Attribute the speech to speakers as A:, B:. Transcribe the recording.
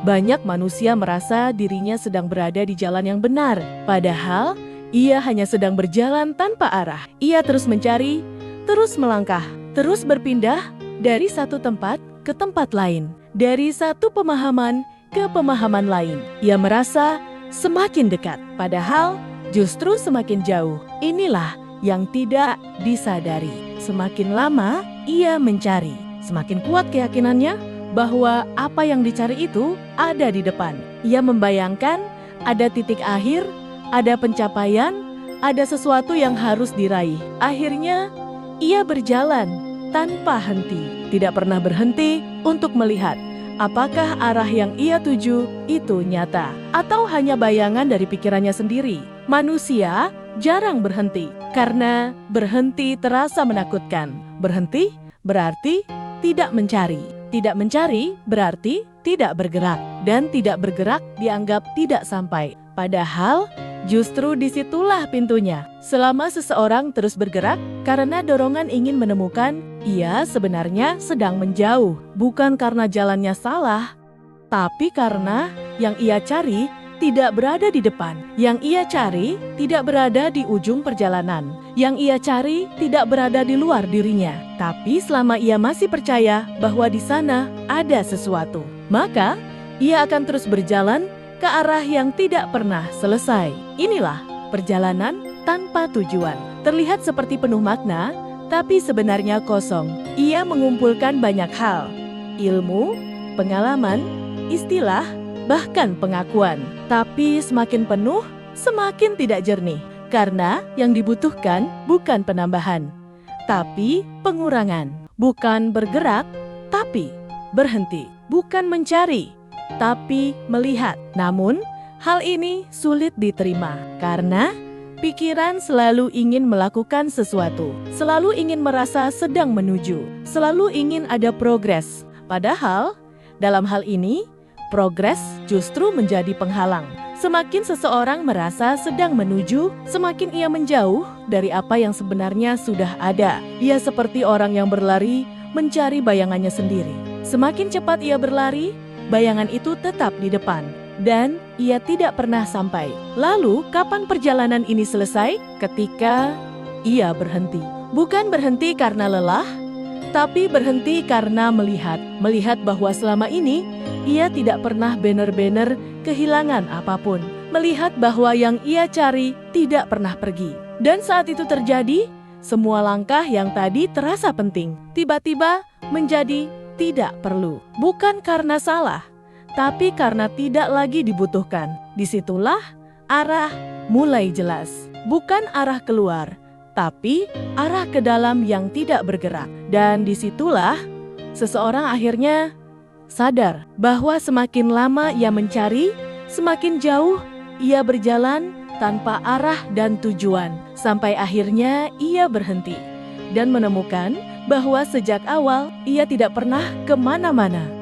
A: Banyak manusia merasa dirinya sedang berada di jalan yang benar, padahal ia hanya sedang berjalan tanpa arah. Ia terus mencari, terus melangkah, terus berpindah dari satu tempat ke tempat lain, dari satu pemahaman ke pemahaman lain. Ia merasa semakin dekat, padahal justru semakin jauh. Inilah yang tidak disadari. Semakin lama ia mencari, semakin kuat keyakinannya bahwa apa yang dicari itu ada di depan. Ia membayangkan ada titik akhir, ada pencapaian, ada sesuatu yang harus diraih. Akhirnya, ia berjalan tanpa henti, tidak pernah berhenti untuk melihat apakah arah yang ia tuju itu nyata atau hanya bayangan dari pikirannya sendiri. Manusia jarang berhenti karena berhenti terasa menakutkan. Berhenti berarti tidak mencari. Tidak mencari berarti tidak bergerak, dan tidak bergerak dianggap tidak sampai. Padahal justru disitulah pintunya. Selama seseorang terus bergerak karena dorongan ingin menemukan, ia sebenarnya sedang menjauh. Bukan karena jalannya salah, tapi karena yang ia cari tidak berada di depan. Yang ia cari tidak berada di ujung perjalanan. Yang ia cari tidak berada di luar dirinya. Tapi selama ia masih percaya bahwa di sana ada sesuatu, maka ia akan terus berjalan ke arah yang tidak pernah selesai. Inilah perjalanan tanpa tujuan. Terlihat seperti penuh makna, tapi sebenarnya kosong. Ia mengumpulkan banyak hal, ilmu, pengalaman, istilah, bahkan pengakuan. Tapi semakin penuh, semakin tidak jernih. Karena yang dibutuhkan bukan penambahan, tapi pengurangan. Bukan bergerak, tapi berhenti. Bukan mencari, tapi melihat. Namun, hal ini sulit diterima karena pikiran selalu ingin melakukan sesuatu, selalu ingin merasa sedang menuju, selalu ingin ada progres. Padahal, dalam hal ini, progres justru menjadi penghalang. Semakin seseorang merasa sedang menuju, semakin ia menjauh dari apa yang sebenarnya sudah ada. Ia seperti orang yang berlari mencari bayangannya sendiri. Semakin cepat ia berlari, bayangan itu tetap di depan, dan ia tidak pernah sampai. Lalu, kapan perjalanan ini selesai? Ketika ia berhenti. Bukan berhenti karena lelah, tapi berhenti karena melihat bahwa selama ini ia tidak pernah benar-benar kehilangan apapun. Melihat bahwa yang ia cari tidak pernah pergi. Dan saat itu terjadi, semua langkah yang tadi terasa penting tiba-tiba menjadi tidak perlu. Bukan karena salah, tapi karena tidak lagi dibutuhkan. Disitulah arah mulai jelas. Bukan arah keluar, tapi arah ke dalam yang tidak bergerak. Dan disitulah seseorang akhirnya sadar bahwa semakin lama ia mencari, semakin jauh ia berjalan tanpa arah dan tujuan. Sampai akhirnya ia berhenti dan menemukan bahwa sejak awal ia tidak pernah kemana-mana.